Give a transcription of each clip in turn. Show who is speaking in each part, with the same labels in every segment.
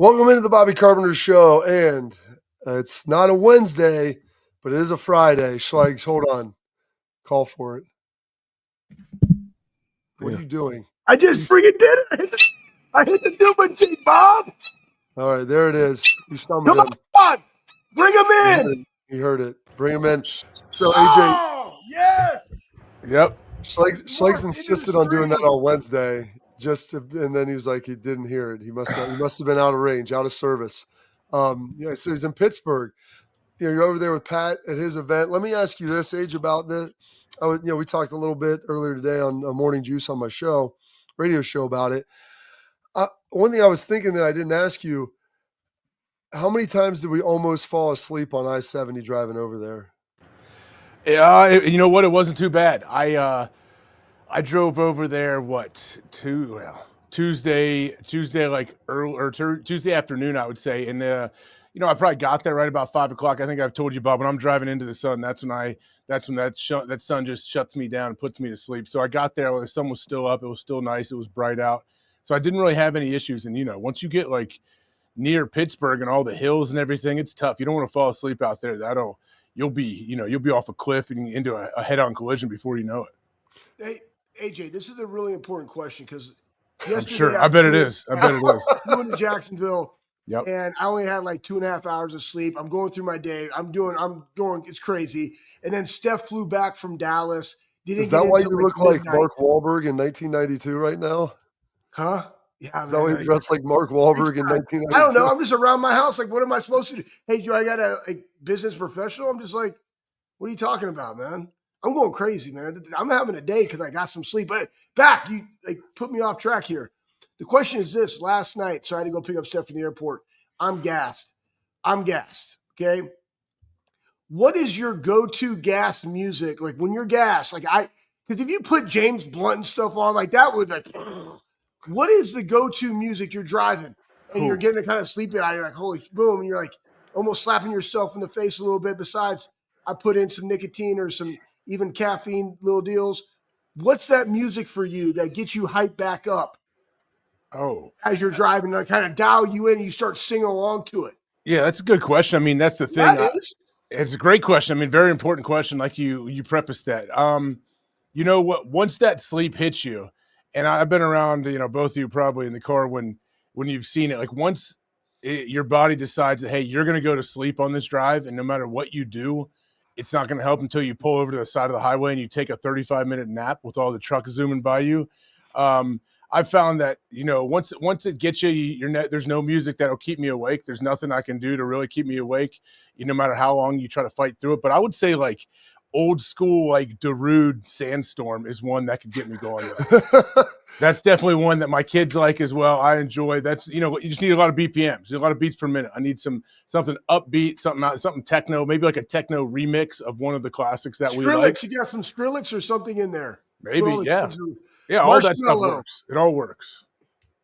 Speaker 1: Welcome into the Bobby Carpenter Show, and it's not a Wednesday, but it is a Friday. Schlegs, hold on. Call for it. What are you doing?
Speaker 2: I just freaking did it. I hit the Duba G, Bob.
Speaker 1: All right, there it is. You summoned
Speaker 2: Come
Speaker 1: him.
Speaker 2: on. Bring him in.
Speaker 1: He heard it. Bring him in. So, AJ,
Speaker 2: Oh, yes.
Speaker 3: Yep.
Speaker 1: Schlegs insisted on doing that on Wednesday, and then he was like, he didn't hear it. He must have been out of range, out of service. So he's in Pittsburgh. You're over there with Pat at his event. Let me ask you this, Age, about this. We talked a little bit earlier today on Morning Juice on my radio show about it. One thing I was thinking that I didn't ask you, how many times did we almost fall asleep on I-70 driving over there?
Speaker 3: Yeah, you know what? It wasn't too bad. I drove over there Tuesday like early or Tuesday afternoon, I would say, and I probably got there right about 5 o'clock. I think I've told you, Bob, when I'm driving into the sun, that's when that sun just shuts me down and puts me to sleep. So I got there, the sun was still up, it was still nice, it was bright out, so I didn't really have any issues. And once you get like near Pittsburgh and all the hills and everything, it's tough. You don't want to fall asleep out there. You'll be off a cliff and into a head-on collision before you know
Speaker 2: it. Hey, AJ, this is a really important question because
Speaker 3: I'm sure. I bet it is. I
Speaker 2: flew into Jacksonville.
Speaker 3: Yep.
Speaker 2: And I only had like 2.5 hours of sleep. I'm going through my day. I'm going. It's crazy. And then Steph flew back from Dallas.
Speaker 1: Is that why you look like Mark Wahlberg in 1992 right now?
Speaker 2: Huh? Yeah.
Speaker 1: Is that why you dressed like Mark Wahlberg in 1992?
Speaker 2: I don't know. I'm just around my house. Like, what am I supposed to do? Hey, Joe, I got a business professional. I'm just like, what are you talking about, man? I'm going crazy, man. I'm having a day because I got some sleep. But back, you put me off track here. The question is this: last night, so I had to go pick up Steph from the airport. I'm gassed. Okay. What is your go-to gas music? Like when you're gassed, because if you put James Blunt and stuff on, like that would what is the go-to music you're driving and you're getting a kind of sleepy eye? You're like, holy boom. And you're like almost slapping yourself in the face a little bit. Besides, I put in some nicotine or some even caffeine little deals. What's that music for you that gets you hyped back up?
Speaker 3: Oh,
Speaker 2: as you're driving, to kind of dial you in and you start singing along to it.
Speaker 3: Yeah, that's a good question. I mean, that's the thing. It's a great question. I mean, very important question. Like you prefaced that. You know what? Once that sleep hits you, and I've been around, both of you probably in the car when you've seen it. Like once your body decides that, hey, you're going to go to sleep on this drive, and no matter what you do, it's not going to help until you pull over to the side of the highway and you take a 35-minute nap with all the trucks zooming by you. I've found that, once it gets you, there's no music that'll keep me awake. There's nothing I can do to really keep me awake, no matter how long you try to fight through it. But I would say like old school, like Darude Sandstorm is one that could get me going. That's definitely one that my kids like as well. I enjoy. That's, you just need a lot of BPMs, a lot of beats per minute. I need something upbeat, something techno, maybe like a techno remix of one of the classics that we like.
Speaker 2: You got some Skrillex or something in there.
Speaker 3: Maybe, yeah. Yeah, all that stuff works. It all works.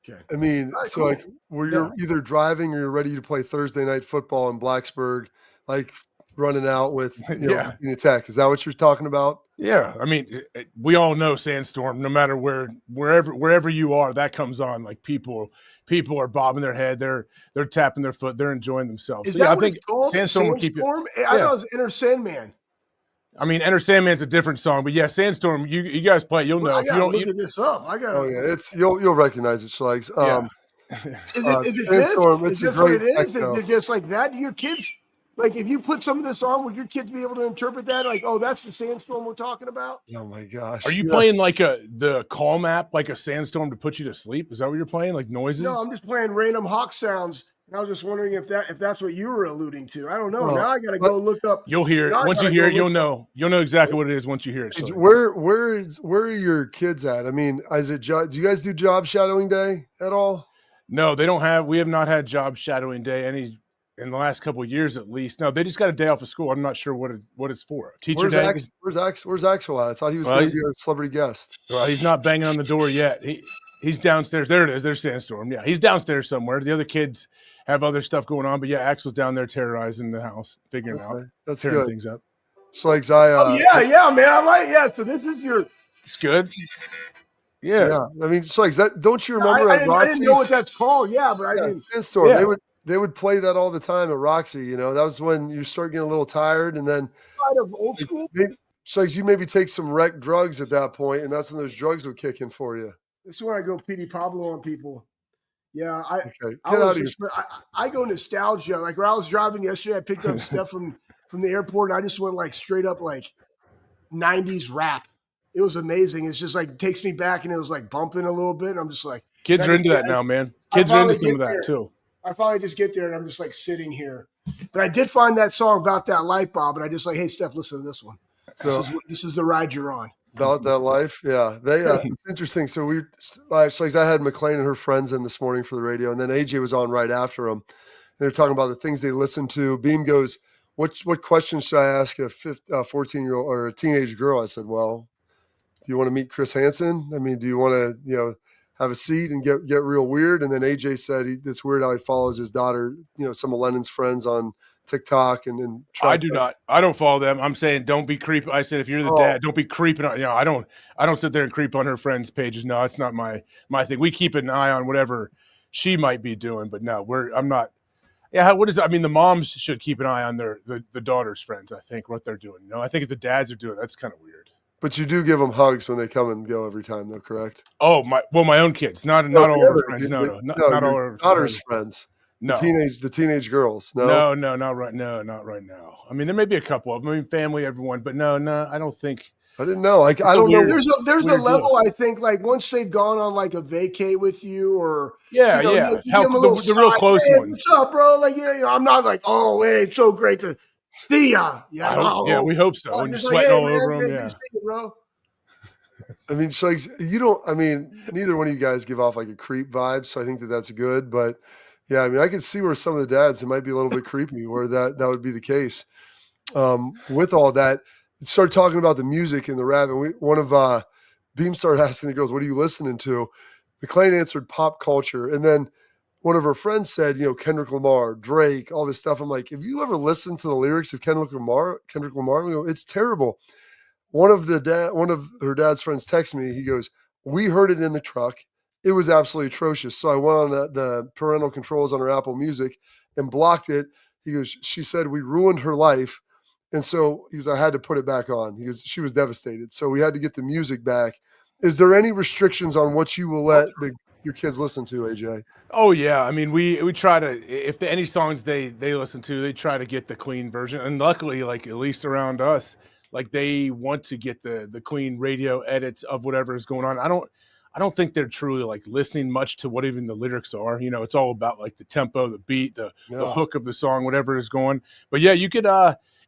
Speaker 1: Okay. I mean, so cool. Like where you're either driving or you're ready to play Thursday night football in Blacksburg, like running out with Virginia Tech. Is that what you're talking about?
Speaker 3: Yeah. I mean, we all know Sandstorm, no matter wherever you are, that comes on. Like people are bobbing their head, they're tapping their foot, they're enjoying themselves.
Speaker 2: Is that what it's called?
Speaker 3: Sandstorm will keep you.
Speaker 2: I thought it was Enter Sandman.
Speaker 3: I mean, Enter Sandman's a different song, but yeah, Sandstorm. You guys play, you'll know.
Speaker 2: I gotta look this up.
Speaker 1: Oh yeah, it's you'll recognize it, Schlegs.
Speaker 2: Sandstorm, it's a great. Is it just like that? Your kids, like if you put some of this on, would your kids be able to interpret that? Like, oh, that's the Sandstorm we're talking about.
Speaker 1: Oh my gosh!
Speaker 3: Are you playing like the Calm app, like a Sandstorm to put you to sleep? Is that what you're playing? Like noises?
Speaker 2: No, I'm just playing random hawk sounds. And I was just wondering if that's what you were alluding to. I don't know. Now I got to go look up.
Speaker 3: You'll hear it. Once you hear it, you'll know. You'll know exactly what it is once you hear it. So.
Speaker 1: Where are your kids at? I mean, do you guys do job shadowing day at all?
Speaker 3: No, they don't have. We have not had job shadowing day any in the last couple of years, at least. No, they just got a day off of school. I'm not sure what it's for. Teacher day.
Speaker 1: Where's Axel at? I thought he was going to be our celebrity guest.
Speaker 3: Well, he's not banging on the door yet. He's downstairs. There it is. There's Sandstorm. Yeah, he's downstairs somewhere. The other kids have other stuff going on, but yeah, Axel's down there terrorizing the house, figuring out, tearing things up.
Speaker 1: It's like
Speaker 2: man. I like. Yeah. So this is your.
Speaker 3: It's good. Yeah.
Speaker 1: I mean, it's like that. Don't you remember at
Speaker 2: I didn't
Speaker 1: Roxy?
Speaker 2: know what that's called. Yeah, but I
Speaker 1: Yeah,
Speaker 2: mean,
Speaker 1: Sandstorm. They would play that all the time at Roxy. You know, that was when you start getting a little tired, and then
Speaker 2: kind of old school.
Speaker 1: so you maybe take some rec drugs at that point, and that's when those drugs would kick in for you.
Speaker 2: This is where I go PD Pablo on people. Yeah,
Speaker 1: Okay,
Speaker 2: I
Speaker 1: get
Speaker 2: was
Speaker 1: out of here.
Speaker 2: just I go nostalgia. Like where I was driving yesterday, I picked up stuff from the airport, and I just went like straight up like 90s rap. It was amazing. It's just like takes me back, and it was like bumping a little bit. And I'm just like,
Speaker 3: kids are into that now, man. Kids are into some of that too.
Speaker 2: I finally just get there, and I'm just like sitting here. But I did find that song about that light bulb, and I just like, hey, Steph, listen to this one. So this is the ride you're on.
Speaker 1: About that life, yeah. It's interesting. So I had McLean and her friends in this morning for the radio, and then AJ was on right after them. They're talking about the things they listen to. Beam goes, "What question should I ask a 14-year-old or a teenage girl?" I said, "Well, do you want to meet Chris Hansen? I mean, do you want to have a seat and get real weird?" And then AJ said it's weird how he follows his daughter, some of Lennon's friends on TikTok and
Speaker 3: I do not. I don't follow them. I'm saying don't be creepy. I said if you're the dad, don't be creeping on. I don't sit there and creep on her friends' pages. No, it's not my thing. We keep an eye on whatever she might be doing, but no, I'm not. Yeah, what is it? I mean, the moms should keep an eye on the daughter's friends. I think what they're doing. I think if the dads are doing, that's kind of weird.
Speaker 1: But you do give them hugs when they come and go every time, though, correct?
Speaker 3: Oh my own kids, not all our friends. No, not all our
Speaker 1: daughter's friends.
Speaker 3: No,
Speaker 1: the teenage girls.
Speaker 3: No, not right now. I mean, there may be a couple of them. I mean, family, everyone, but no, I don't think.
Speaker 1: I didn't know. I don't know.
Speaker 2: There's a level I think like once they've gone on like a vacate with you or
Speaker 3: you give them a little the real close ones.
Speaker 2: What's up, bro? Like I'm not like it's so great to see ya.
Speaker 3: Yeah, we hope so. And you're sweating all over them. Yeah.
Speaker 2: Bro.
Speaker 1: I mean, so you don't. I mean, neither one of you guys give off like a creep vibe, so I think that's good. But yeah, I mean, I can see where some of the dads it might be a little bit creepy, where that would be the case. With all that, started talking about the music and the rap, and one of Beam started asking the girls, "What are you listening to?" McLean answered pop culture, and then one of her friends said, Kendrick Lamar, Drake, all this stuff. I'm like, have you ever listened to the lyrics of Kendrick Lamar? We go, it's terrible. One of her dad's friends texted me. He goes, "We heard it in the truck. It was absolutely atrocious." So I went on the parental controls on her Apple Music and blocked it. He goes, "She said we ruined her life." And so I had to put it back on. He goes, "She was devastated." So we had to get the music back. Is there any restrictions on what you will let your kids listen to, AJ?
Speaker 3: Oh yeah, I mean we try to if any songs they listen to, they try to get the clean version. And luckily, like at least around us, like they want to get the clean radio edits of whatever is going on. I don't think they're truly like listening much to what even the lyrics are. It's all about like the tempo, the beat, the hook of the song, whatever is going. But yeah, you could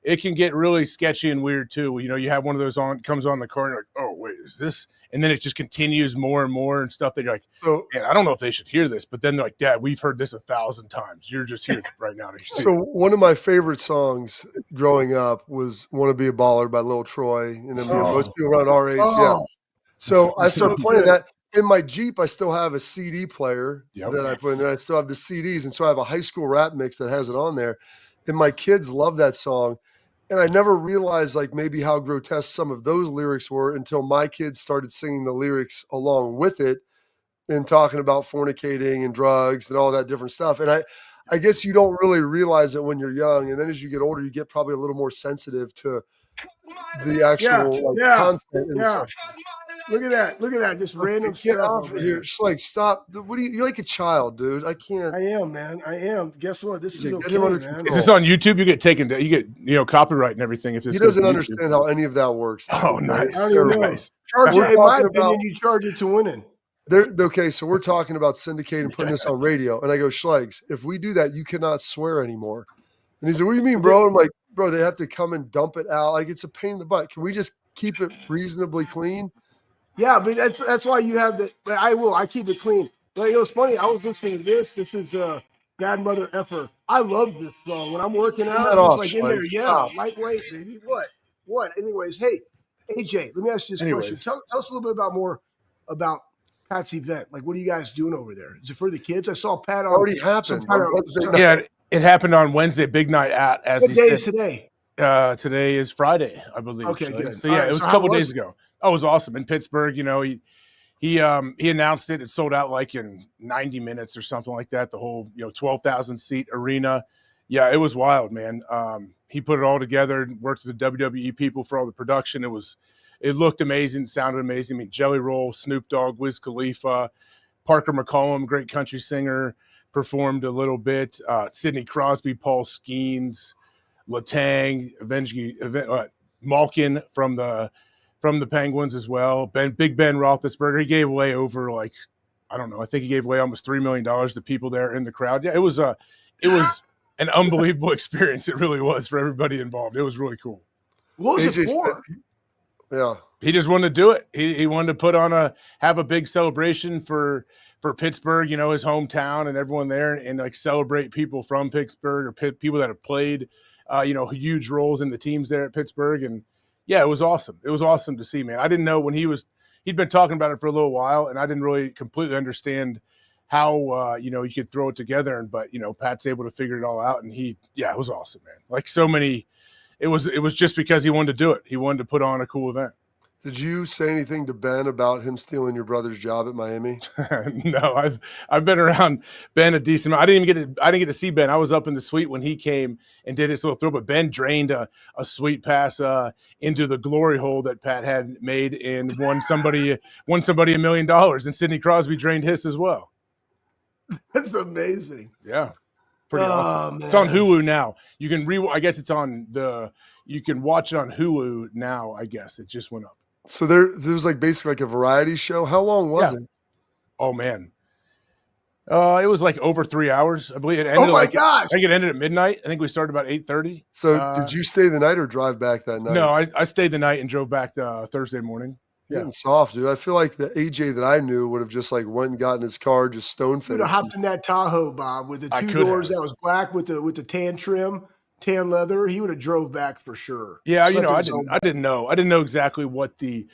Speaker 3: it can get really sketchy and weird too. You have one of those comes on the car and you're like, oh wait, is this? And then it just continues more and more and stuff that you're like, man, I don't know if they should hear this. But then they're like, Dad, we've heard this 1,000 times. You're just here right now.
Speaker 1: So one of my favorite songs growing up was "Want to Be a Baller" by Lil Troy. And then most people around our age, yeah. So I started playing that. In my Jeep, I still have a CD player that I put in there. I still have the CDs. And so I have a high school rap mix that has it on there. And my kids love that song. And I never realized like maybe how grotesque some of those lyrics were until my kids started singing the lyrics along with it and talking about fornicating and drugs and all that different stuff. And I guess you don't really realize it when you're young. And then as you get older, you get probably a little more sensitive to the actual content. And
Speaker 2: Look at that. Just random
Speaker 1: get
Speaker 2: stuff.
Speaker 1: Off of here. Just like, stop. You're like a child, dude. I can't.
Speaker 2: I am, man. I am. Guess what? This is okay, man.
Speaker 3: Is this on YouTube? You get taken to, you get copyright and everything. If this
Speaker 1: he doesn't understand how any of that works.
Speaker 3: Oh, nice.
Speaker 2: I don't even know. In my opinion, you charge it to winning.
Speaker 1: Okay, so we're talking about syndicating and putting this on radio. And I go, Schlegs, if we do that, you cannot swear anymore. And he said, "What do you mean, bro?" I'm like, "Bro, they have to come and dump it out. Like, it's a pain in the butt. Can we just keep it reasonably clean?"
Speaker 2: Yeah, but that's why you have the. But I keep it clean. But it was funny. I was listening to this. This is Bad Mother Effer. I love this song when I'm working out. It's like in there, lightweight, baby. What? Anyways, hey, AJ, let me ask you this question. Tell us a little bit about Pat's event. Like, what are you guys doing over there? Is it for the kids? I saw Pat on.
Speaker 1: Already happened.
Speaker 3: It happened on Wednesday. Big night out. As
Speaker 2: what day is today?
Speaker 3: Today is Friday, I believe.
Speaker 2: Okay, good.
Speaker 3: So yeah, it was a couple days ago. Oh, it was awesome in Pittsburgh. He announced it. It sold out like in 90 minutes or something like that. The whole 12,000 seat arena. Yeah, it was wild, man. He put it all together and worked with the WWE people for all the production. It looked amazing, sounded amazing. I mean, Jelly Roll, Snoop Dogg, Wiz Khalifa, Parker McCollum, great country singer, performed a little bit. Sidney Crosby, Paul Skeens, Latang, Malkin from the Penguins as well. Big Ben Roethlisberger. He gave away over I think he gave away almost $3 million to people there in the crowd. Yeah, it was an unbelievable experience. It really was for everybody involved. It was really cool.
Speaker 2: What was it for?
Speaker 1: Yeah.
Speaker 3: He just wanted to do it. He wanted to have a big celebration for Pittsburgh, his hometown and everyone there, and celebrate people from Pittsburgh or people that have played, huge roles in the teams there at Pittsburgh. And yeah, it was awesome. It was awesome to see, man. I didn't know when he'd been talking about it for a little while, and I didn't really completely understand how, you could throw it together. But, Pat's able to figure it all out. And it was awesome, man. It was just because he wanted to do it. He wanted to put on a cool event.
Speaker 1: Did you say anything to Ben about him stealing your brother's job at Miami?
Speaker 3: No, I've been around Ben a decent amount. I didn't get to see Ben. I was up in the suite when he came and did his little throw, but Ben drained a sweet pass into the glory hole that Pat had made and won somebody $1 million, and Sidney Crosby drained his as well.
Speaker 2: That's amazing.
Speaker 3: Yeah. Pretty awesome.
Speaker 2: Man.
Speaker 3: It's on Hulu now. You can I guess it's on you can watch it on Hulu now, I guess. It just went up.
Speaker 1: So there was basically a variety show. How long was it?
Speaker 3: Oh man. It was over 3 hours. I believe it ended.
Speaker 2: Oh my gosh.
Speaker 3: I think it ended at midnight. I think we started about 8:30.
Speaker 1: So did you stay the night or drive back that night?
Speaker 3: No, I stayed the night and drove back Thursday morning.
Speaker 1: Yeah. Getting soft, dude. I feel like the AJ that I knew would have just went and gotten his car, just stone-faced.
Speaker 2: You would have hopped in that Tahoe, Bob, with the two doors that was black with the tan trim, tan leather. He would have drove back for sure.
Speaker 3: Yeah, I didn't know exactly what the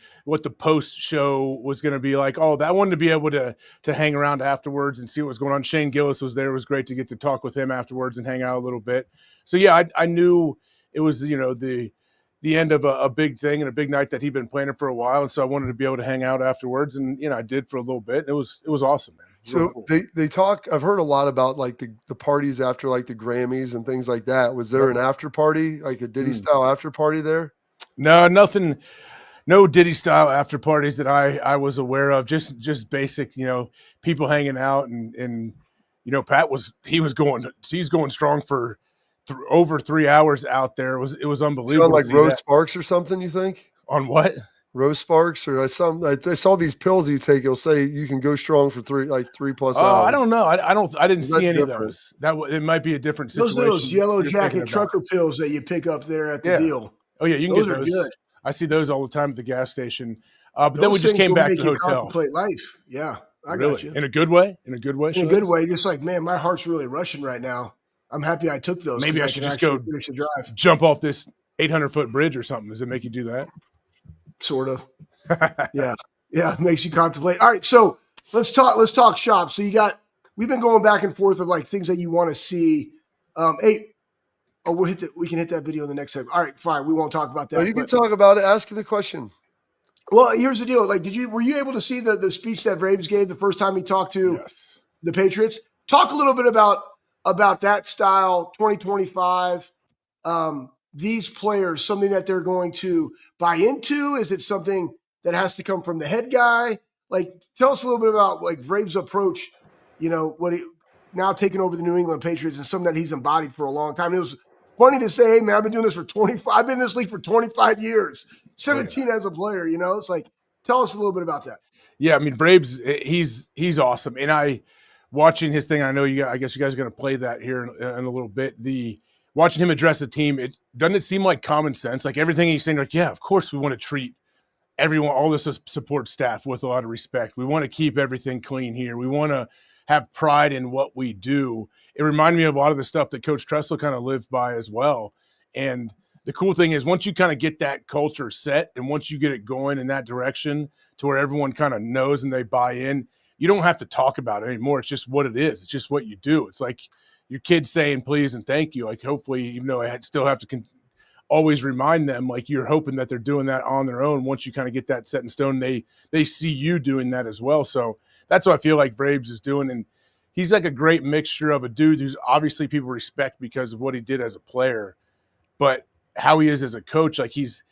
Speaker 3: post show was going to be like. Oh, I wanted to be able to hang around afterwards and see what was going on. Shane Gillis was there. It was great to get to talk with him afterwards and hang out a little bit. So yeah, I knew it was the end of a big thing and a big night that he'd been planning for a while, and so I wanted to be able to hang out afterwards, and I did for a little bit. It was awesome, man.
Speaker 1: So really cool. They talk. I've heard a lot about the parties after the Grammys and things like that. Was there an after party, a Diddy style after party there?
Speaker 3: No, nothing. No Diddy style after parties that I was aware of. Just basic, people hanging out, and Pat was going strong for over 3 hours out there. It was unbelievable.
Speaker 1: So on Rose Sparks or something, you think?
Speaker 3: On what?
Speaker 1: Rose Sparks, or I saw these pills you take. It'll say you can go strong for 3+ hours.
Speaker 3: I don't know. I didn't see any of those. It might be a different situation.
Speaker 2: Those yellow jacket trucker pills that you pick up there at the deal.
Speaker 3: Oh yeah, you can get those. Good. I see those all the time at the gas station. But then we just came back to the hotel.
Speaker 2: Contemplate life. Yeah, I got you.
Speaker 3: In a good way. In a good way.
Speaker 2: Just man, my heart's really rushing right now. I'm happy I took those.
Speaker 3: Maybe I should just go finish the drive. Jump off this 800-foot bridge or something. Does it make you do that?
Speaker 2: Sort of. Yeah. It makes you contemplate. All right, so let's talk shop. So we've been going back and forth of things that you want to see. We can hit that video in the next segment. All right, fine. We won't talk about that.
Speaker 1: No, you can talk about it. Ask the question.
Speaker 2: Well, here's the deal. Were you able to see the speech that Braves gave the first time he talked to the Patriots? Talk a little bit about that style, 2025, these players, something that they're going to buy into? Is it something that has to come from the head guy? Tell us a little bit about Vrave's approach, what he now taking over the New England Patriots and something that he's embodied for a long time. It was funny to say, hey, man, I've been doing this for 25. I've been in this league for 25 years, 17 as a player, It's tell us a little bit about that.
Speaker 3: Yeah, I mean, Braves, he's awesome. And watching his thing, I know I guess you guys are going to play that here in a little bit. Watching him address the team, doesn't it seem like common sense? Everything he's saying, yeah, of course we want to treat everyone, all this support staff with a lot of respect. We want to keep everything clean here. We want to have pride in what we do. It reminded me of a lot of the stuff that Coach Tressel kind of lived by as well. And the cool thing is once you kind of get that culture set and once you get it going in that direction to where everyone kind of knows and they buy in, you don't have to talk about it anymore. It's just what it is. It's just what you do. It's like your kids saying please and thank you. Hopefully, even though I still have to always remind them, like you're hoping that they're doing that on their own. Once you kind of get that set in stone, they see you doing that as well. So that's what I feel like Vrabes is doing. And he's like a great mixture of a dude who's obviously people respect because of what he did as a player, but how he is as a coach, like he's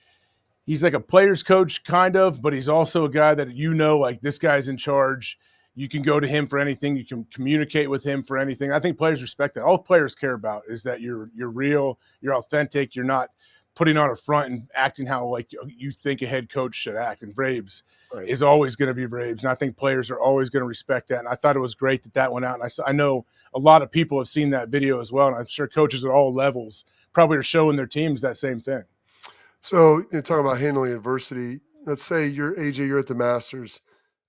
Speaker 3: like a player's coach kind of, but he's also a guy that, like this guy's in charge. You can go to him for anything. You can communicate with him for anything. I think players respect that. All players care about is that you're real, you're authentic, you're not putting on a front and acting how like you think a head coach should act. And Vrabes is always going to be Vrabes, and I think players are always going to respect that. And I thought it was great that went out. And I know a lot of people have seen that video as well, and I'm sure coaches at all levels probably are showing their teams that same thing.
Speaker 1: So you're talking about handling adversity. Let's say you're at the Masters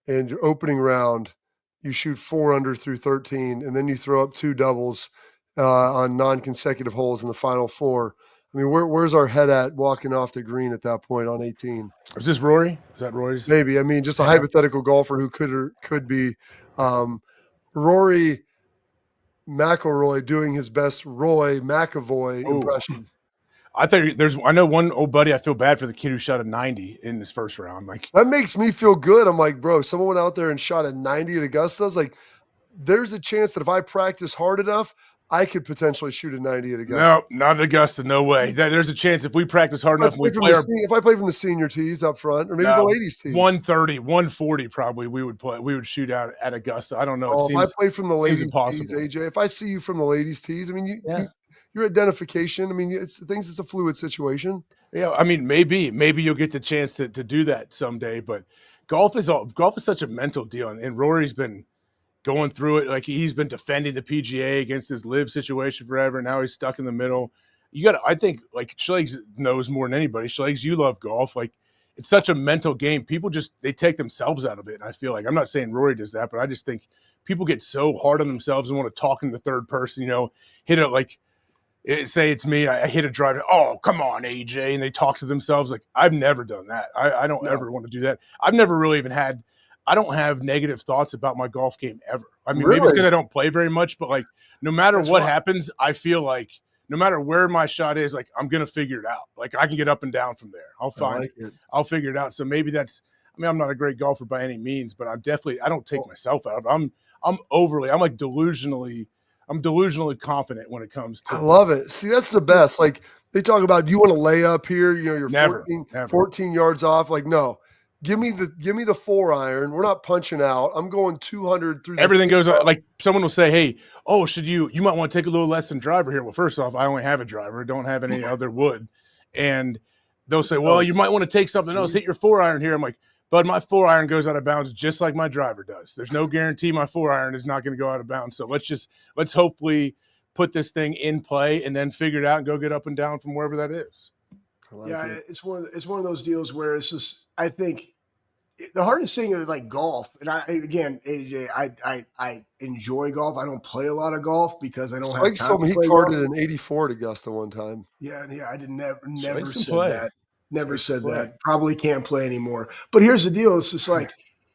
Speaker 1: and your opening round, you shoot 4 under through 13, and then you throw up 2 doubles on non-consecutive holes in the final 4. I mean, where's our head at walking off the green at that point on 18?
Speaker 3: Is this Rory? Is that Rory's?
Speaker 1: Maybe. I mean, just a hypothetical golfer who could be Rory McIlroy doing his best Roy McAvoy impression.
Speaker 3: I know one old buddy. I feel bad for the kid who shot a 90 in this first round. Like
Speaker 1: that makes me feel good. I'm like, bro, someone went out there and shot a 90 at Augusta. I was like, there's a chance that if I practice hard enough, I could potentially shoot a 90 at Augusta.
Speaker 3: No, not at Augusta. No way. There's a chance if we practice hard enough.
Speaker 1: If I play from the senior tees up front, or maybe the ladies tees.
Speaker 3: 130, 140 probably we would shoot out at Augusta. I don't know.
Speaker 1: If I played from the ladies tees, AJ, if I see you from the ladies tees, I mean, your identification. I mean, it's a fluid situation.
Speaker 3: Yeah, I mean, maybe you'll get the chance to do that someday. But golf is such a mental deal, and Rory's been going through it. Like he's been defending the PGA against his live situation forever. Now he's stuck in the middle. I think like Schleggs knows more than anybody. Schleggs, you love golf. Like it's such a mental game. People they take themselves out of it. And I feel like, I'm not saying Rory does that, but I just think people get so hard on themselves and want to talk in the third person, hit it like, say it's me, I hit a drive. Oh, come on, AJ. And they talk to themselves. Like I've never done that. I don't ever want to do that. I've never really even I don't have negative thoughts about my golf game ever. I mean, maybe it's because I don't play very much, but like no matter what happens, I feel like no matter where my shot is, like I'm going to figure it out. Like I can get up and down from there. I'll find it. I'll figure it out. So maybe I'm not a great golfer by any means, but I don't take myself out. I'm delusionally confident when it comes to.
Speaker 1: I love it. See, that's the best. Like they talk about, do you want to lay up here? You're
Speaker 3: never.
Speaker 1: 14 yards off. Like, no. Give me the 4-iron. We're not punching out. I'm going 200 through.
Speaker 3: Everything goes like someone will say, "Hey, you might want to take a little less than driver here." Well, first off, I only have a driver. I don't have any other wood. And they'll say, "Well, you might want to take something else. Hit your 4-iron here." I'm like, "Bud, my 4-iron goes out of bounds just like my driver does. There's no guarantee my 4-iron is not going to go out of bounds. So let's hopefully put this thing in play and then figure it out and go get up and down from wherever that is."
Speaker 2: It's one of those deals where it's just, I think the hardest thing is like golf. And AJ, I enjoy golf. I don't play a lot of golf because I don't have time.
Speaker 1: Told me he carded an 84 at Augusta one time.
Speaker 2: Yeah, I never said that. Never said that. Probably can't play anymore. But here's the deal. It's just like,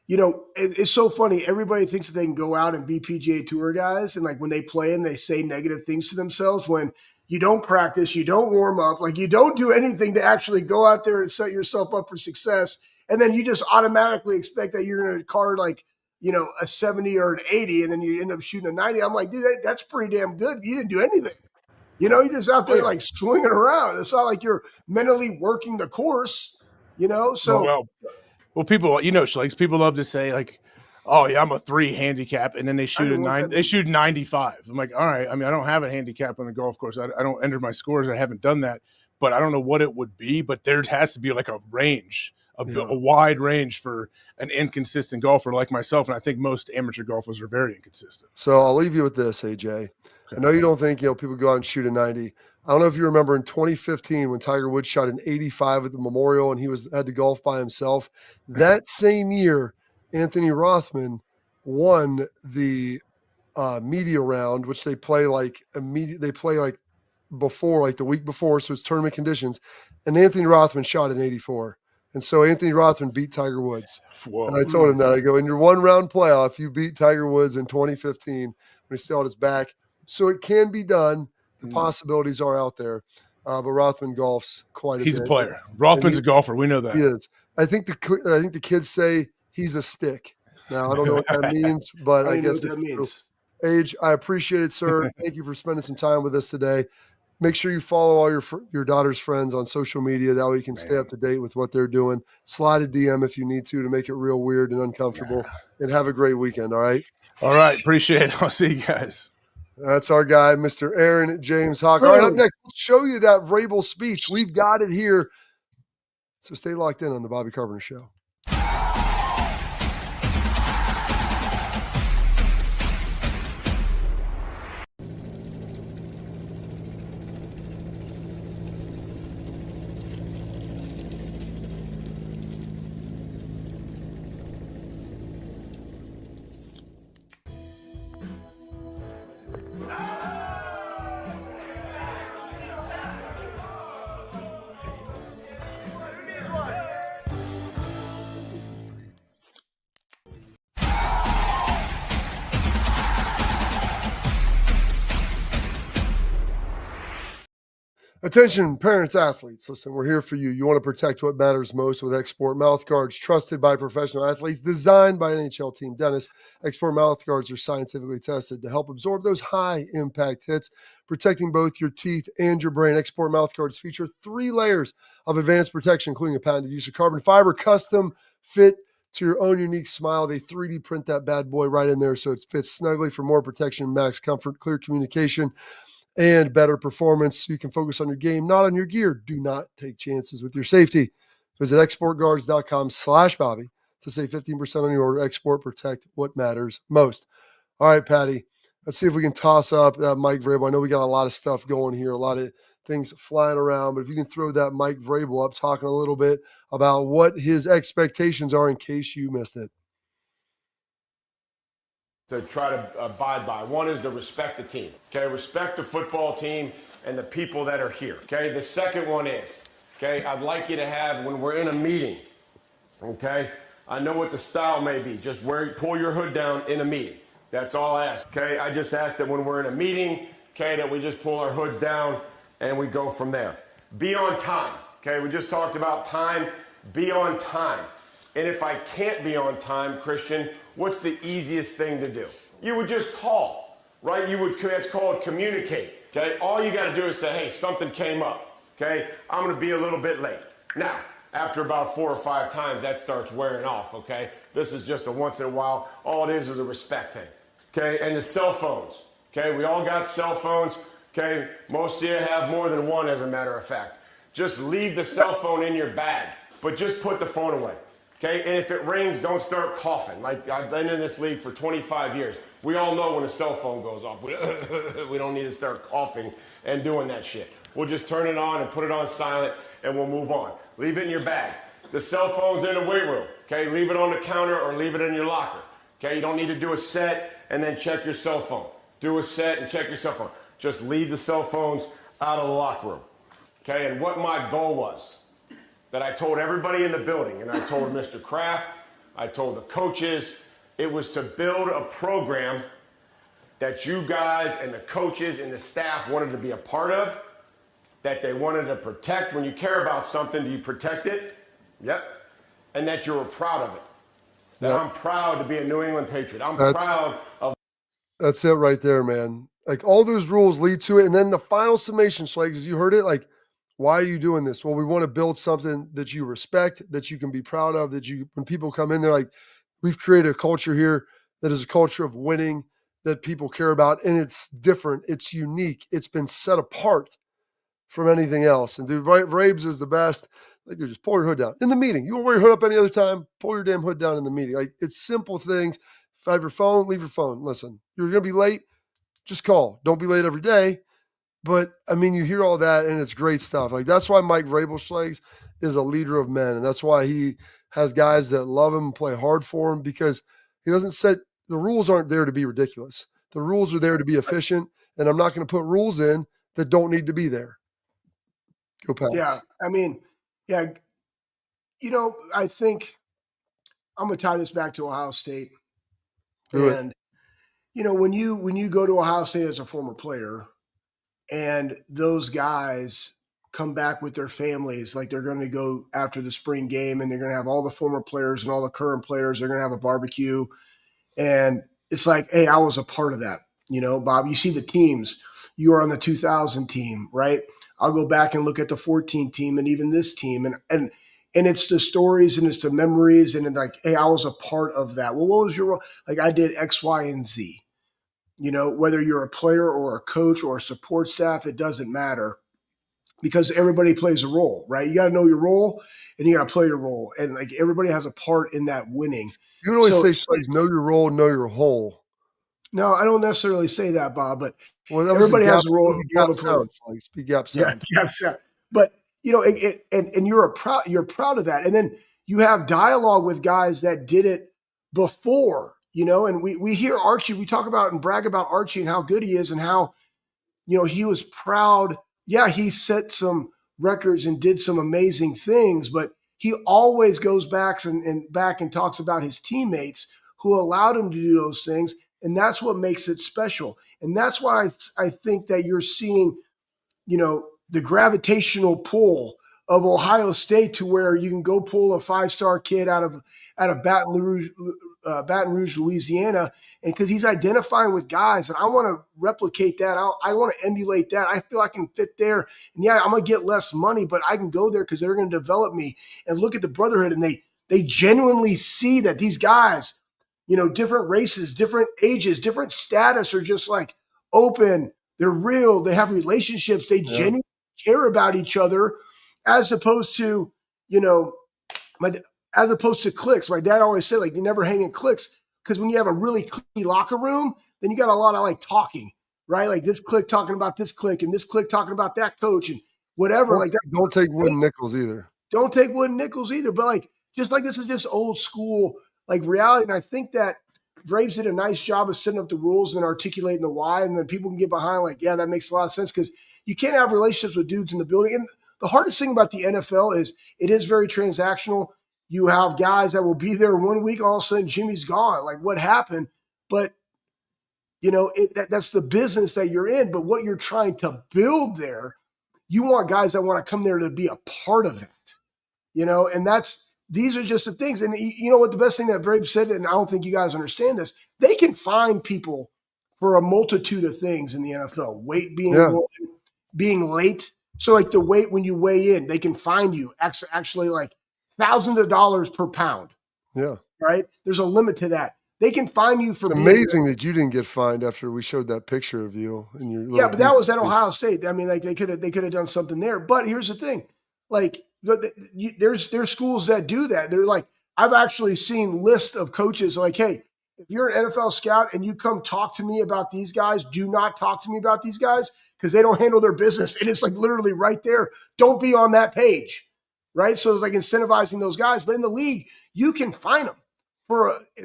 Speaker 2: it's so funny. Everybody thinks that they can go out and be PGA Tour guys. And like when they play and they say negative things to themselves, when you don't practice, you don't warm up, like you don't do anything to actually go out there and set yourself up for success. And then you just automatically expect that you're going to card like, a 70 or an 80, and then you end up shooting a 90. I'm like, dude, that's pretty damn good. You didn't do anything. You're just out there like swinging around. It's not like you're mentally working the course, So,
Speaker 3: well, people, Schleggs, people love to say like, "Oh yeah, I'm a 3 handicap," and then they shoot a 9. They shoot 95. I'm like, all right. I mean, I don't have a handicap on the golf course. I don't enter my scores. I haven't done that, but I don't know what it would be. But there has to be like a range, a wide range for an inconsistent golfer like myself, and I think most amateur golfers are very inconsistent.
Speaker 1: So I'll leave you with this, AJ. Okay. I know you don't think people go out and shoot a 90. I don't know if you remember in 2015 when Tiger Woods shot an 85 at the Memorial and he had to golf by himself. That same year, Anthony Rothman won the media round, which they play like before, like the week before, so it's tournament conditions. And Anthony Rothman shot an 84. And so Anthony Rothman beat Tiger Woods. Whoa. And I told him that. I go, in your one-round playoff, you beat Tiger Woods in 2015 when he still had his back. So it can be done. The possibilities are out there. but Rothman golfs quite a
Speaker 3: He's
Speaker 1: bit.
Speaker 3: a player. Rothman's a golfer. We know that.
Speaker 1: He is. I think the kids say he's a stick. Now I don't know what that means, but I guess it's true. Age, I appreciate it, sir. Thank you for spending some time with us today. Make sure you follow all your daughter's friends on social media. That way you can stay up to date with what they're doing. Slide a DM if you need to make it real weird and uncomfortable. And have a great weekend, all right?
Speaker 3: All right. Appreciate it. I'll see you guys.
Speaker 1: That's our guy, Mr. Aaron James Hawk. All right, up next, we'll show you that Vrabel speech. We've got it here. So stay locked in on the Bobby Carpenter Show. Attention, parents, athletes. Listen, we're here for you. You want to protect what matters most with Export mouth guards, trusted by professional athletes, designed by NHL team dentists. Export mouth guards are scientifically tested to help absorb those high-impact hits, protecting both your teeth and your brain. Export mouth guards feature 3 layers of advanced protection, including a patented use of carbon fiber, custom fit to your own unique smile. They 3D print that bad boy right in there so it fits snugly for more protection, max comfort, clear communication, and better performance so you can focus on your game, not on your gear. Do not take chances with your safety. Visit exportguards.com/Bobby to save 15% on your order. Export, protect what matters most. All right, Patty, let's see if we can toss up that Mike Vrabel. I know we got a lot of stuff going here, a lot of things flying around, but if you can throw that Mike Vrabel up, talking a little bit about what his expectations are in case you missed it.
Speaker 4: To try to abide by. One is to respect the team, okay? Respect the football team and the people that are here, okay? The second one is, okay, I'd like you to have, when we're in a meeting, okay, I know what the style may be. Just pull your hood down in a meeting. That's all I ask, okay? I just ask that when we're in a meeting, okay, that we just pull our hoods down and we go from there. Be on time, okay? We just talked about time. Be on time. And if I can't be on time, Christian, what's the easiest thing to do? You would just call, right? That's called communicate, okay? All you got to do is say, hey, something came up, okay? I'm going to be a little bit late. Now, after about 4 or 5 times, that starts wearing off, okay? This is just a once in a while. All it is a respect thing, okay? And the cell phones, okay? We all got cell phones, okay? Most of you have more than one, as a matter of fact. Just leave the cell phone in your bag, but just put the phone away. Okay, and if it rings, don't start coughing. Like, I've been in this league for 25 years. We all know when a cell phone goes off. We don't need to start coughing and doing that shit. We'll just turn it on and put it on silent, and we'll move on. Leave it in your bag. The cell phone's in the weight room. Okay, leave it on the counter or leave it in your locker. Okay, you don't need to do a set and then check your cell phone. Do a set and check your cell phone. Just leave the cell phones out of the locker room. Okay, and what my goal was, that I told everybody in the building, and I told Mr. Kraft, I told the coaches, it was to build a program that you guys and the coaches and the staff wanted to be a part of, that they wanted to protect. When you care about something, do you protect it? Yep. And that you were proud of it. That yep. I'm proud to be a New England Patriot. I'm proud of.
Speaker 1: That's it right there, man. Like, all those rules lead to it. And then the final summation, Schlegs, as you heard it, like, why are you doing this? Well, we want to build something that you respect, that you can be proud of, that you, when people come in, they're like, we've created a culture here that is a culture of winning, that people care about, and it's different. It's unique. It's been set apart from anything else. And dude, Vrabes is the best. Like, dude, just pull your hood down. In the meeting, you won't wear your hood up any other time, pull your damn hood down in the meeting. Like, it's simple things. If I have your phone, leave your phone. Listen, you're going to be late, just call. Don't be late every day. But, I mean, you hear all that, and it's great stuff. Like, that's why Mike Vrabel, Schlegs, is a leader of men, and that's why he has guys that love him and play hard for him, because he doesn't set – the rules aren't there to be ridiculous. The rules are there to be efficient, and I'm not going to put rules in that don't need to be there. Go Pats.
Speaker 2: Yeah, I mean, yeah, you know, I think I'm going to tie this back to Ohio State. And, you know, when you go to Ohio State as a former player – and those guys come back with their families. Like they're going to go after the spring game and they're going to have all the former players and all the current players. They're going to have a barbecue. And it's like, hey, I was a part of that. You know, Bob, you see the teams. You are on the 2000 team, right? I'll go back and look at the 14 team and even this team. And it's the stories and it's the memories. And like, hey, I was a part of that. Well, what was your role? Like I did X, Y, and Z. You know, whether you're a player or a coach or a support staff, it doesn't matter because everybody plays a role, right? You got to know your role and you got to play your role. And like everybody has a part in that winning.
Speaker 1: You would always say, know your role, know your whole.
Speaker 2: No, I don't necessarily say that, Bob, but
Speaker 1: well, that
Speaker 2: everybody
Speaker 1: was
Speaker 2: has a role to play.
Speaker 1: Speak gap sound.
Speaker 2: Yeah, sound. But you know, and you're proud of that. And then you have dialogue with guys that did it before, you know, and we hear Archie, we talk about and brag about Archie and how good he is and how, you know, he was proud. Yeah, he set some records and did some amazing things, but he always goes back and talks about his teammates who allowed him to do those things. And that's what makes it special. And that's why I think that you're seeing, you know, the gravitational pull of Ohio State to where you can go pull a 5-star kid out of Baton Rouge, Louisiana, and because he's identifying with guys, and I want to replicate that. I want to emulate that. I feel I can fit there, and yeah, I'm gonna get less money, but I can go there because they're going to develop me. And look at the brotherhood, and they genuinely see that these guys, you know, different races, different ages, different status, are just like open. They're real. They have relationships. They genuinely care about each other, as opposed to, you know, as opposed to cliques. My dad always said, like, you never hang in cliques, because when you have a really cliquey locker room, then you got a lot of like talking, right? Like this clique talking about this clique and this clique talking about that coach and whatever.
Speaker 1: Don't take wooden nickels either.
Speaker 2: Don't take wooden nickels either. But like, just like this is just old school like reality. And I think that Braves did a nice job of setting up the rules and articulating the why, and then people can get behind like, yeah, that makes a lot of sense, because you can't have relationships with dudes in the building. And the hardest thing about the NFL is it is very transactional. You have guys that will be there 1 week, all of a sudden Jimmy's gone. Like, what happened? But, you know, that's the business that you're in. But what you're trying to build there, you want guys that want to come there to be a part of it, you know, and these are just the things. And you know what, the best thing that Braves said, and I don't think you guys understand this, they can find people for a multitude of things in the NFL. Weight being one, being late. So like the weight, when you weigh in, they can find you actually like thousands of dollars per pound.
Speaker 1: Yeah.
Speaker 2: Right. There's a limit to that. They can fine you for
Speaker 1: it's amazing that you didn't get fined after we showed that picture of you in your
Speaker 2: but that was at Ohio State. I mean, like they could have done something there. But here's the thing, like there's schools that do that. They're like, I've actually seen lists of coaches like, hey, if you're an NFL scout and you come talk to me about these guys, do not talk to me about these guys because they don't handle their business. And it's like literally right there. Don't be on that page. Right. So it's like incentivizing those guys. But in the league, you can fine them.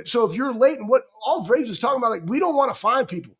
Speaker 2: So if you're late, and what all Braves is talking about, like, we don't want to find people.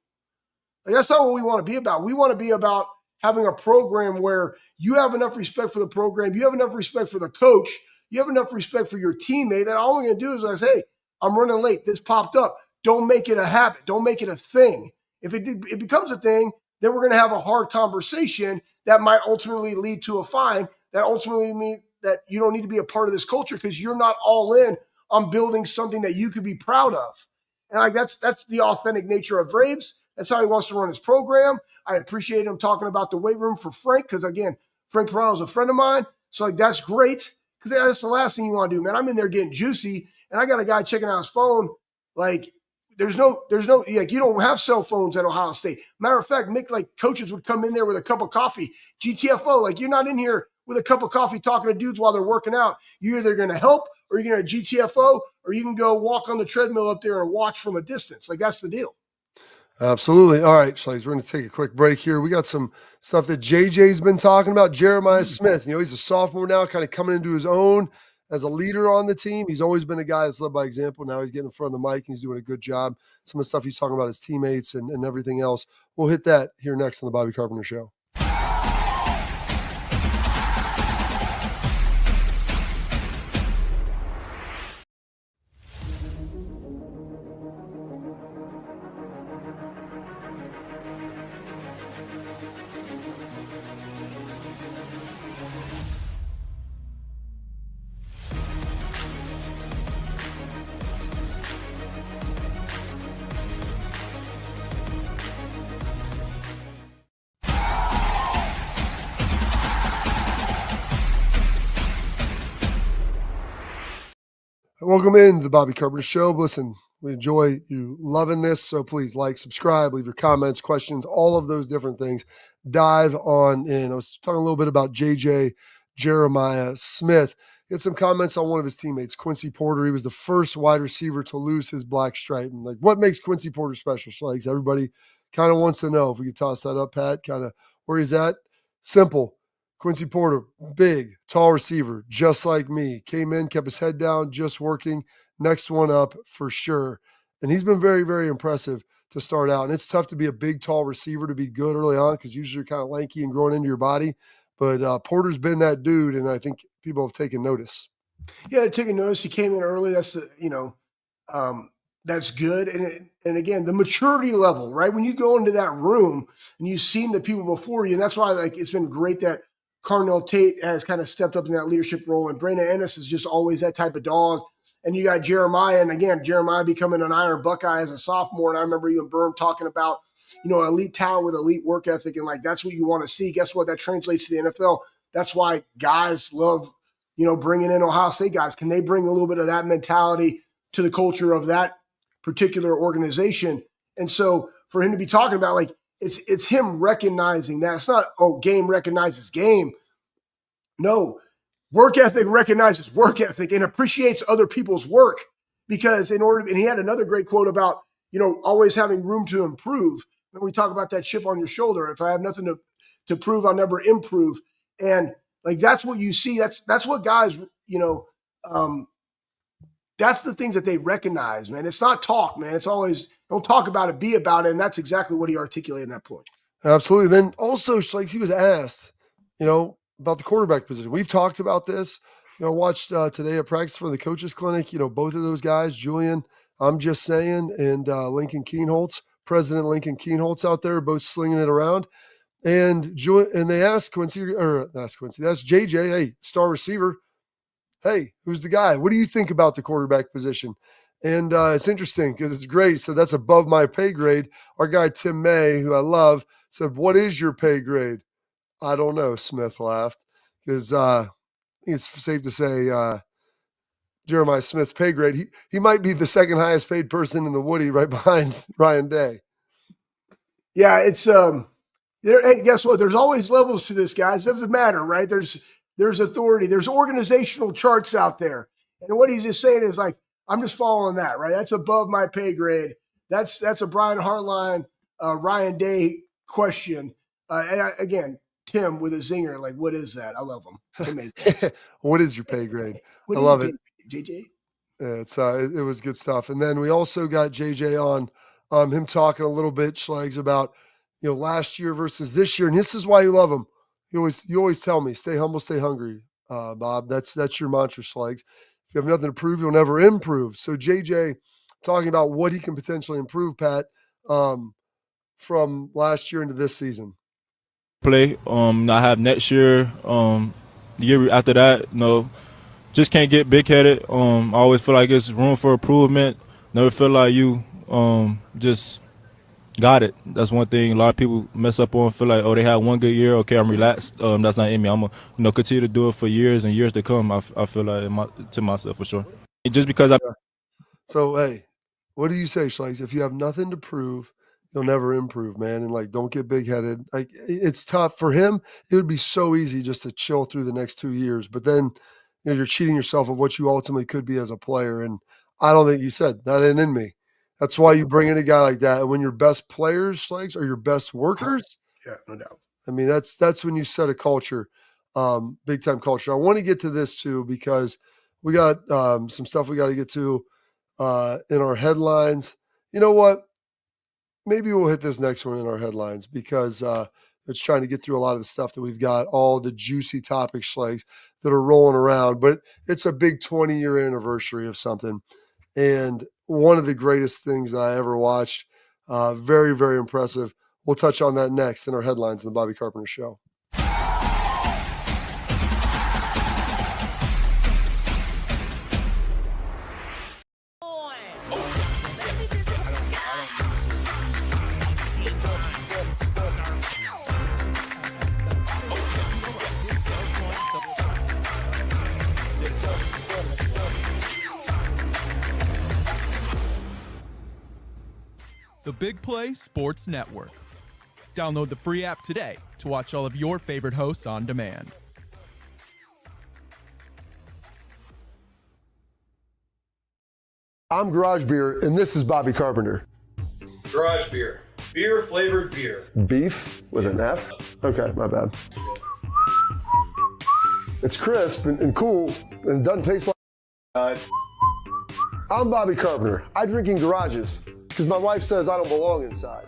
Speaker 2: Like, that's not what we want to be about. We want to be about having a program where you have enough respect for the program, you have enough respect for the coach, you have enough respect for your teammate, that all I'm going to do is I say, hey, I'm running late. This popped up. Don't make it a habit. Don't make it a thing. If it becomes a thing, then we're going to have a hard conversation that might ultimately lead to a fine, that ultimately means that you don't need to be a part of this culture because you're not all in on building something that you could be proud of. And like that's the authentic nature of Braves. That's how he wants to run his program. I appreciate him talking about the weight room for Frank, because again, Frank Perano is a friend of mine. So like that's great, because that's the last thing you want to do, man. I'm in there getting juicy, and I got a guy checking out his phone. Like there's no like, you don't have cell phones at Ohio State. Matter of fact, Mick, like coaches would come in there with a cup of coffee. GTFO, like you're not in here with a cup of coffee talking to dudes while they're working out. You're either going to help, or you're going to GTFO, or you can go walk on the treadmill up there and watch from a distance. Like that's the deal.
Speaker 1: Absolutely. All right, Schleis, we're going to take a quick break here. We got some stuff that JJ's been talking about. Jeremiah Smith, you know, he's a sophomore now, kind of coming into his own as a leader on the team. He's always been a guy that's led by example. Now he's getting in front of the mic and he's doing a good job. Some of the stuff he's talking about his teammates and everything else. We'll hit that here next on the Bobby Carpenter Show. Welcome in to the Bobby Carpenter Show. Listen, we enjoy you loving this, so please like, subscribe, leave your comments, questions, all of those different things. Dive on in. I was talking a little bit about J.J. Jeremiah Smith. He had some comments on one of his teammates, Quincy Porter. He was the first wide receiver to lose his black stripe. And like, what makes Quincy Porter special? So like, everybody kind of wants to know. If we could toss that up, Pat, kind of where he's at. Simple. Quincy Porter, big, tall receiver, just like me. Came in, kept his head down, just working. Next one up for sure. And he's been very, very impressive to start out. And it's tough to be a big, tall receiver to be good early on because usually you're kind of lanky and growing into your body. But Porter's been that dude, and I think people have taken notice.
Speaker 2: Yeah, taking notice. He came in early. That's that's good. And again, the maturity level, right? When you go into that room and you've seen the people before you, and that's why like it's been great that Carnell Tate has kind of stepped up in that leadership role, and Brandon Ennis is just always that type of dog. And you got Jeremiah, and again, Jeremiah becoming an Iron Buckeye as a sophomore. And I remember even Berm talking about, elite talent with elite work ethic, and like that's what you want to see. Guess what? That translates to the NFL. That's why guys love, bringing in Ohio State guys. Can they bring a little bit of that mentality to the culture of that particular organization? And so for him to be talking about like it's him recognizing that. It's not, game recognizes game. No, work ethic recognizes work ethic and appreciates other people's work, because and he had another great quote about, always having room to improve. And we talk about that chip on your shoulder. If I have nothing to prove, I'll never improve. And like, that's what you see. That's what guys, that's the things that they recognize, man. It's not talk, man. It's always don't talk about it, be about it. And that's exactly what he articulated in that point.
Speaker 1: Absolutely. Then also, like he was asked, about the quarterback position. We've talked about this. I watched today a practice for the coaches clinic. Both of those guys, Julian, I'm just saying, and Lincoln Keenholz, President Lincoln Keenholz out there, both slinging it around. And they asked Quincy, they asked JJ, hey, star receiver, hey, who's the guy? What do you think about the quarterback position? And it's interesting because it's great. So that's above my pay grade. Our guy, Tim May, who I love, said, what is your pay grade? I don't know, Smith laughed, because it's safe to say Jeremiah Smith's pay grade, he might be the second highest paid person in the Woody, right behind Ryan Day.
Speaker 2: Yeah, it's hey, guess what? There's always levels to this, guys. It doesn't matter, right? There's authority. There's organizational charts out there. And what he's just saying is like, I'm just following that, right? That's above my pay grade. That's a Brian Hartline, Ryan Day question. Again, Tim with a zinger, like, what is that? I love him.
Speaker 1: What is your pay grade?
Speaker 2: I
Speaker 1: love it.
Speaker 2: JJ?
Speaker 1: Yeah, it was good stuff. And then we also got JJ on, him talking a little bit, Schlags, about, last year versus this year. And this is why you love him. You always tell me, stay humble, stay hungry, Bob. That's your mantra, Schlags. If you have nothing to prove, you'll never improve. So JJ talking about what he can potentially improve, Pat, from last year into this season.
Speaker 5: Play. I have next year, the year after that, just can't get big-headed. I always feel like it's room for improvement. Never feel like you just got it. That's one thing a lot of people mess up on. Feel like, they had one good year. Okay, I'm relaxed. That's not in me. I'm gonna continue to do it for years and years to come. I feel like to myself for sure. Just because
Speaker 1: So hey, what do you say, Schlags? If you have nothing to prove, you'll never improve, man. And like, don't get big-headed. Like, it's tough for him. It would be so easy just to chill through the next 2 years, but then you're cheating yourself of what you ultimately could be as a player. And I don't think he said that ain't in me. That's why you bring in a guy like that. And when your best players, Schlags, are your best workers,
Speaker 2: yeah, no doubt.
Speaker 1: I mean, that's when you set a culture, big time culture. I want to get to this too, because we got some stuff we got to get to in our headlines. You know what? Maybe we'll hit this next one in our headlines, because it's trying to get through a lot of the stuff that we've got, all the juicy topics, Schlags, that are rolling around. But it's a big 20-year anniversary of something. And one of the greatest things that I ever watched. Very, very impressive. We'll touch on that next in our headlines in the Bobby Carpenter Show.
Speaker 6: the Big Play Sports Network. Download the free app today to watch all of your favorite hosts on demand.
Speaker 1: I'm Garage Beer, and this is Bobby Carpenter.
Speaker 7: Garage Beer. Beer-flavored beer.
Speaker 1: Beef with an F? Okay, my bad. It's crisp and cool, and it doesn't taste like... I'm Bobby Carpenter. I drink in garages, because my wife says I don't belong inside.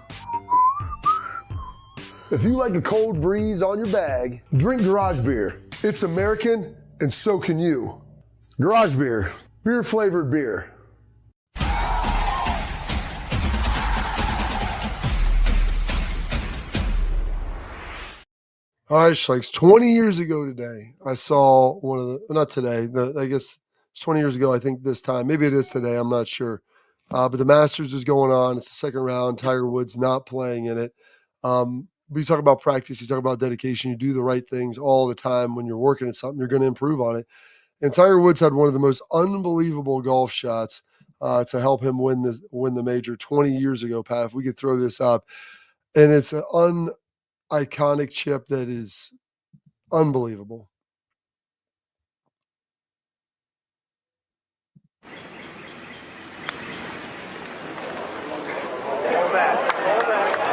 Speaker 1: If you like a cold breeze on your bag, drink Garage Beer. It's American, and so can you. Garage Beer. Beer-flavored beer. All right, Schleiks, 20 years ago today, I saw one of the, not today, I guess it's 20 years ago, I think this time. Maybe it is today, I'm not sure. But the Masters is going on. It's the second round. Tiger Woods not playing in it. But you talk about practice, you talk about dedication, you do the right things all the time. When you're working at something, you're going to improve on it. And Tiger Woods had one of the most unbelievable golf shots to help him win the major 20 years ago, Pat, if we could throw this up. And it's an iconic chip that is unbelievable.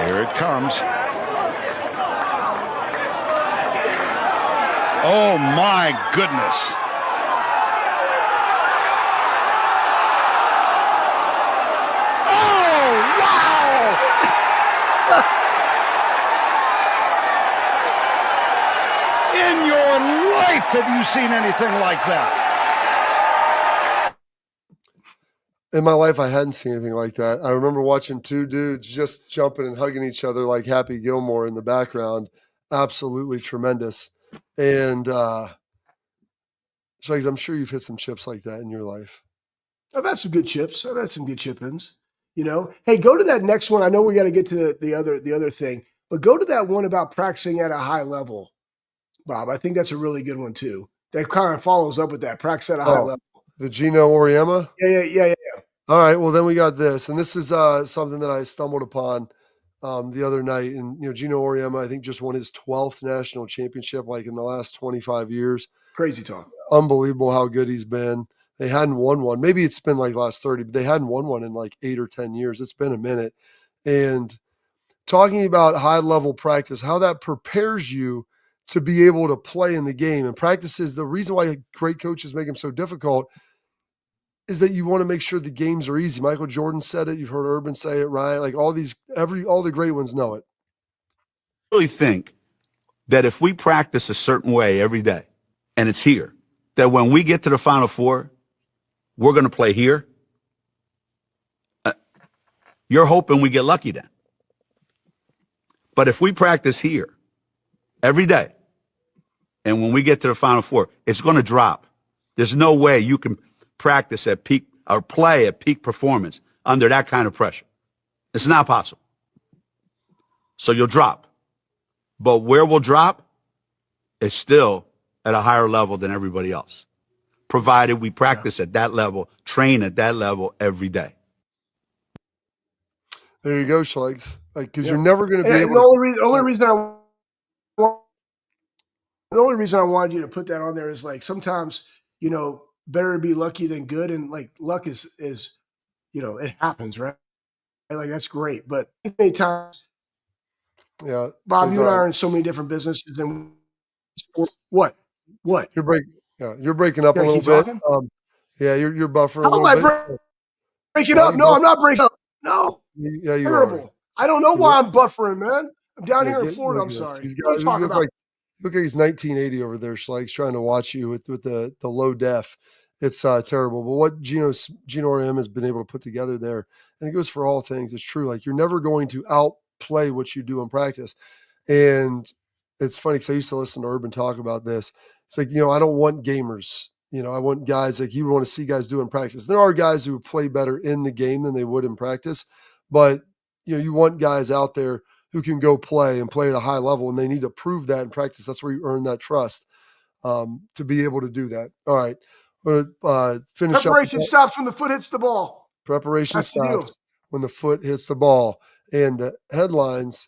Speaker 8: Here it comes. Oh my goodness. Oh wow! In your life, have you seen anything like that?
Speaker 1: In my life, I hadn't seen anything like that. I remember watching two dudes just jumping and hugging each other like Happy Gilmore in the background. Absolutely tremendous. And Schleiks, I'm sure you've hit some chips like that in your life.
Speaker 2: I've had some good chips. I've had some good chip-ins. You know, hey, go to that next one. I know we got to get to the other thing, but go to that one about practicing at a high level, Bob. I think that's a really good one too. That kind of follows up with that practice at a high level.
Speaker 1: The Gino Auriemma?
Speaker 2: Yeah.
Speaker 1: All right, well, then we got this. And this is something that I stumbled upon the other night. And, you know, Gino Auriemma, I think, just won his 12th national championship, like in the last 25 years.
Speaker 2: Crazy talk.
Speaker 1: Unbelievable how good he's been. They hadn't won one. Maybe it's been like last 30, but they hadn't won one in like 8 or 10 years. It's been a minute. And talking about high-level practice, how that prepares you to be able to play in the game. And practice is the reason why great coaches make them so difficult is that you want to make sure the games are easy. Michael Jordan said it. You've heard Urban say it, Ryan. Like all the great ones know it.
Speaker 9: I really think that if we practice a certain way every day, and it's here, that when we get to the Final Four, we're going to play here. You're hoping we get lucky then. But if we practice here every day, and when we get to the Final Four, it's going to drop. There's no way you can practice at peak or play at peak performance under that kind of pressure. It's not possible. So you'll drop. But where we'll drop is still at a higher level than everybody else, provided we practice at that level, train at that level every day.
Speaker 1: There you go, Schleiks. Like, because you're never going to be able.
Speaker 2: The only reason I wanted you to put that on there is like sometimes, you know, better to be lucky than good, and like luck is you know, it happens, right? Like that's great, but many times,
Speaker 1: yeah,
Speaker 2: Bob, you and I are in so many different businesses, and what
Speaker 1: you're breaking up a little bit. You're buffering.
Speaker 2: How am I breaking up? No, I'm not breaking up. No,
Speaker 1: yeah, you
Speaker 2: terrible.
Speaker 1: are.
Speaker 2: I don't know why I'm buffering, man. I'm down here in Florida. I'm sorry.
Speaker 1: What are you talking about? Look like he's 1980 over there, Schleiks, trying to watch you with the low def. It's terrible. But what Gino Auriemma has been able to put together there, and it goes for all things, it's true. Like you're never going to outplay what you do in practice. And it's funny because I used to listen to Urban talk about this. It's like, you know, I don't want gamers. You know, I want guys like you want to see guys do in practice. There are guys who play better in the game than they would in practice. But, you know, you want guys out there who can go play and play at a high level, and they need to prove that in practice. That's where you earn that trust to be able to do that. All right. We're going to finish
Speaker 2: Preparation stops when the foot hits the ball.
Speaker 1: Preparation stops when the foot hits the ball. And the headlines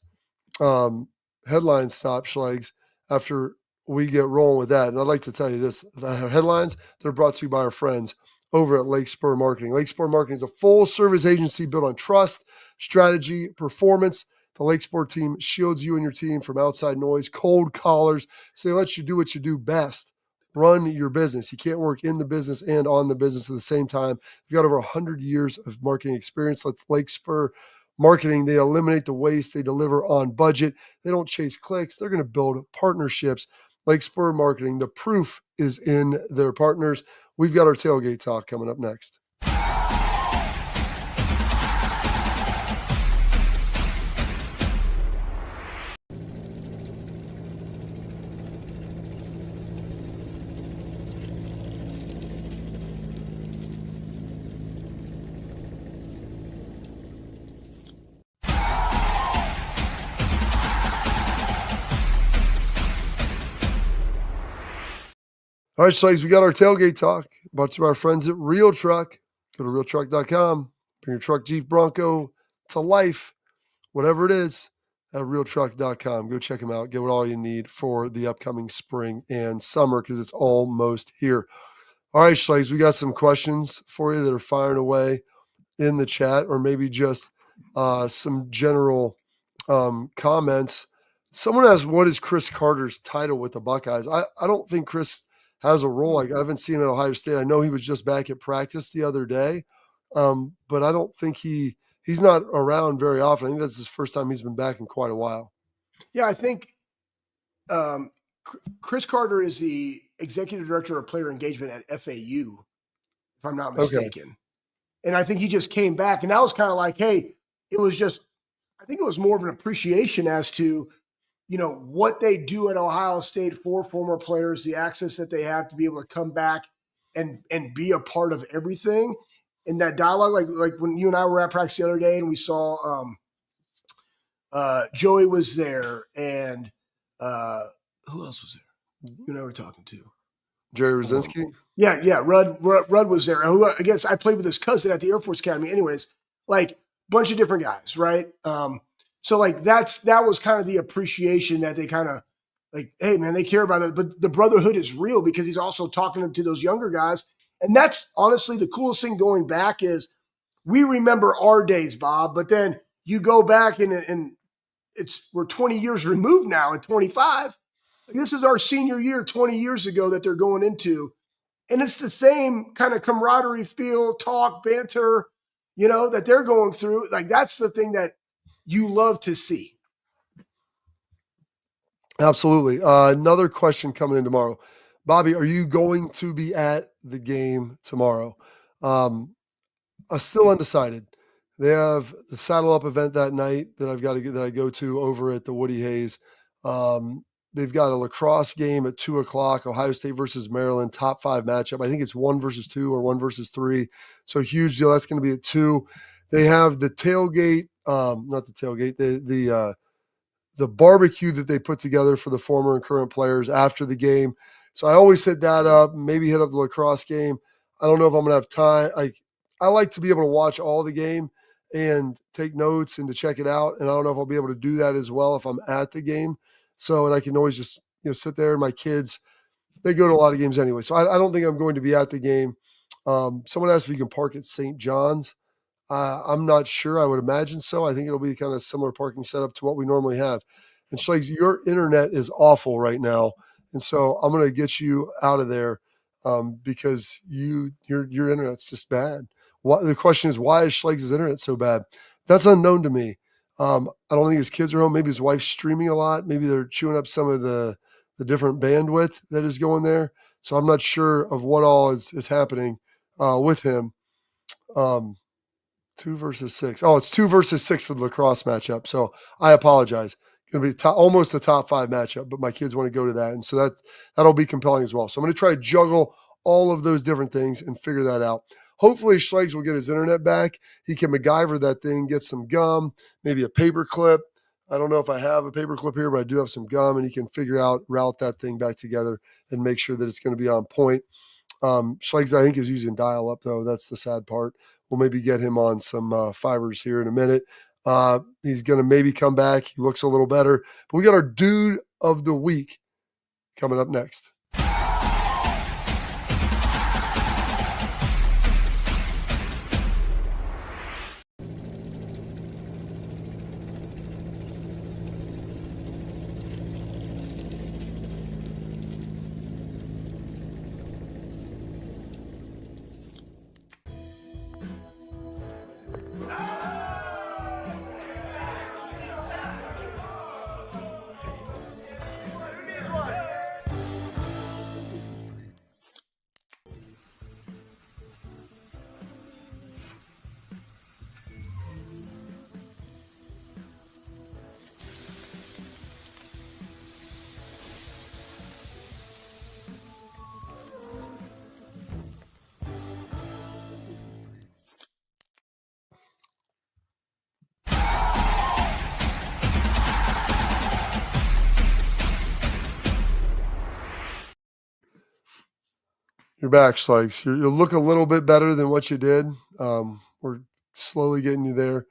Speaker 1: stop, Schlegs, after we get rolling with that. And I'd like to tell you this, the headlines, they're brought to you by our friends over at Lake Spur Marketing. Lake Spur Marketing is a full-service agency built on trust, strategy, performance. The Lake Spur team shields you and your team from outside noise, cold callers, so they let you do what you do best. Run your business. You can't work in the business and on the business at the same time. You've got over 100 years of marketing experience. Let Lake Spur Marketing, they eliminate the waste. They deliver on budget. They don't chase clicks. They're going to build partnerships. Lake Spur Marketing, the proof is in their partners. We've got our tailgate talk coming up next. All right, Slaves, we got our tailgate talk brought to our friends at Real Truck. Go to realtruck.com. Bring your truck, Jeep, Bronco to life, whatever it is, at realtruck.com. Go check them out. Get all you need for the upcoming spring and summer because it's almost here. All right, Slaves, we got some questions for you that are firing away in the chat, or maybe just some general comments. Someone asked, what is Chris Carter's title with the Buckeyes? I don't think Chris has a role. I haven't seen him at Ohio State. I know he was just back at practice the other day, but I don't think he's not around very often. I think that's his first time he's been back in quite a while.
Speaker 2: Yeah, I think Chris Carter is the executive director of player engagement at FAU, if I'm not mistaken. Okay. And I think he just came back, and that was kind of like, hey, it was just, I think it was more of an appreciation as to, what they do at Ohio State for former players, the access that they have to be able to come back and be a part of everything. And that dialogue, like when you and I were at practice the other day and we saw Joey was there and who else was there? You and I were talking to.
Speaker 1: Jerry Rosinski?
Speaker 2: Yeah. Rudd was there. Who, I guess I played with his cousin at the Air Force Academy. Anyways, like bunch of different guys, right? So like that was kind of the appreciation that they kind of like, hey man, they care about it. But the brotherhood is real because he's also talking to those younger guys. And that's honestly the coolest thing going back is we remember our days, Bob, but then you go back and we're 20 years removed now at 25. This is our senior year 20 years ago that they're going into. And it's the same kind of camaraderie feel, talk, banter, that they're going through. Like that's the thing that you love to see.
Speaker 1: Absolutely. Another question coming in tomorrow. Bobby, are you going to be at the game tomorrow? I'm still undecided. They have the Saddle Up event that night that I go to over at the Woody Hayes. They've got a lacrosse game at 2:00, Ohio State versus Maryland, top 5 matchup. I think it's 1 versus 2 or 1 versus 3. So huge deal. That's going to be at 2. They have the tailgate, not the tailgate, the barbecue that they put together for the former and current players after the game. So I always hit that up, maybe hit up the lacrosse game. I don't know if I'm going to have time. I like to be able to watch all the game and take notes and to check it out. And I don't know if I'll be able to do that as well if I'm at the game. So, and I can always just, sit there. And my kids, they go to a lot of games anyway. So I don't think I'm going to be at the game. Someone asked if you can park at St. John's. I'm not sure. I would imagine so. I think it'll be kind of similar parking setup to what we normally have. And Schlegs, your internet is awful right now. And so I'm going to get you out of there because your internet's just bad. The question is, why is Schlegs' internet so bad? That's unknown to me. I don't think his kids are home. Maybe his wife's streaming a lot. Maybe they're chewing up some of the different bandwidth that is going there. So I'm not sure of what all is happening with him. 2 versus 6. Oh, it's 2 versus 6 for the lacrosse matchup. So I apologize. Going to be almost the top 5 matchup, but my kids want to go to that. And so that'll be compelling as well. So I'm going to try to juggle all of those different things and figure that out. Hopefully Schlegs will get his internet back. He can MacGyver that thing, get some gum, maybe a paper clip. I don't know if I have a paper clip here, but I do have some gum, and he can route that thing back together and make sure that it's going to be on point. Schlegs, I think, is using dial-up, though. That's the sad part. we'll maybe get him on some fibers here in a minute. He's going to maybe come back. He looks a little better. But we got our dude of the week coming up next. You're back, Slikes. You look a little bit better than what you did. We're slowly getting you there.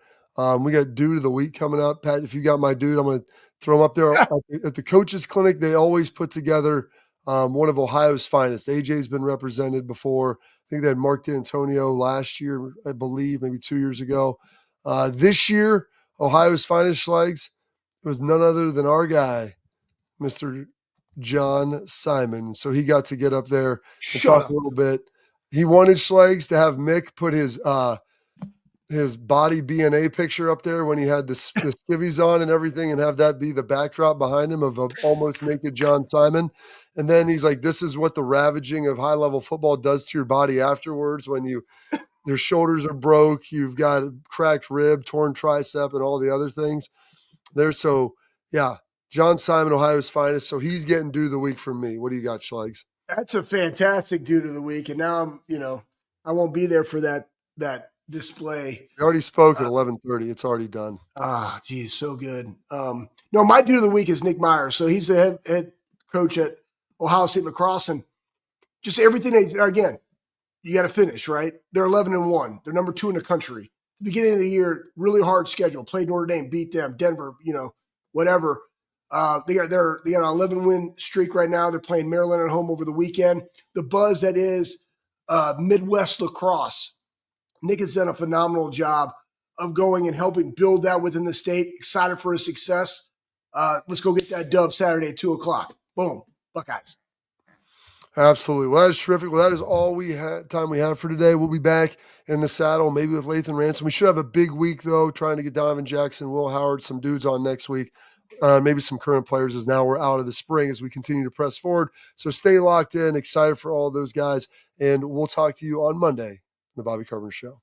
Speaker 1: We got dude of the week coming up. Pat, if you got my dude, I'm going to throw him up there. At the coaches clinic, they always put together one of Ohio's finest. AJ's been represented before. I think they had Mark D'Antonio last year, I believe, maybe 2 years ago. This year, Ohio's finest Schlegs, it was none other than our guy, Mr. John Simon. So he got to get up there and talk a little bit. He wanted Schlegs to have Mick put his body BNA picture up there when he had the skivvies on and everything, and have that be the backdrop behind him of almost naked John Simon. And then he's like, this is what the ravaging of high-level football does to your body afterwards when your shoulders are broke, you've got a cracked rib, torn tricep, and all the other things. John Simon, Ohio's finest. So he's getting dude of the week from me. What do you got, Schlegs?
Speaker 2: That's a fantastic dude of the week. And now I won't be there for that display.
Speaker 1: We already spoke at 11:30. It's already done.
Speaker 2: Geez, so good. No, my dude of the week is Nick Myers. So he's the head coach at Ohio State lacrosse, and just everything again, you got to finish, right? They're 11-1. They're number 2 in the country. The beginning of the year, really hard schedule. Played Notre Dame, beat them, Denver, whatever. They got an 11-win streak right now. They're playing Maryland at home over the weekend. The buzz that is Midwest lacrosse. Nick has done a phenomenal job of going and helping build that within the state. Excited for his success. Let's go get that dub Saturday at 2:00. Boom, Buckeyes.
Speaker 1: Absolutely. Well, that is terrific. Well, that is all time we have for today. We'll be back in the saddle, maybe with Lathan Ransom. We should have a big week, though, trying to get Donovan Jackson, Will Howard, some dudes on next week. Maybe some current players, as now we're out of the spring as we continue to press forward. So stay locked in, excited for all those guys, and we'll talk to you on Monday, the Bobby Carpenter Show.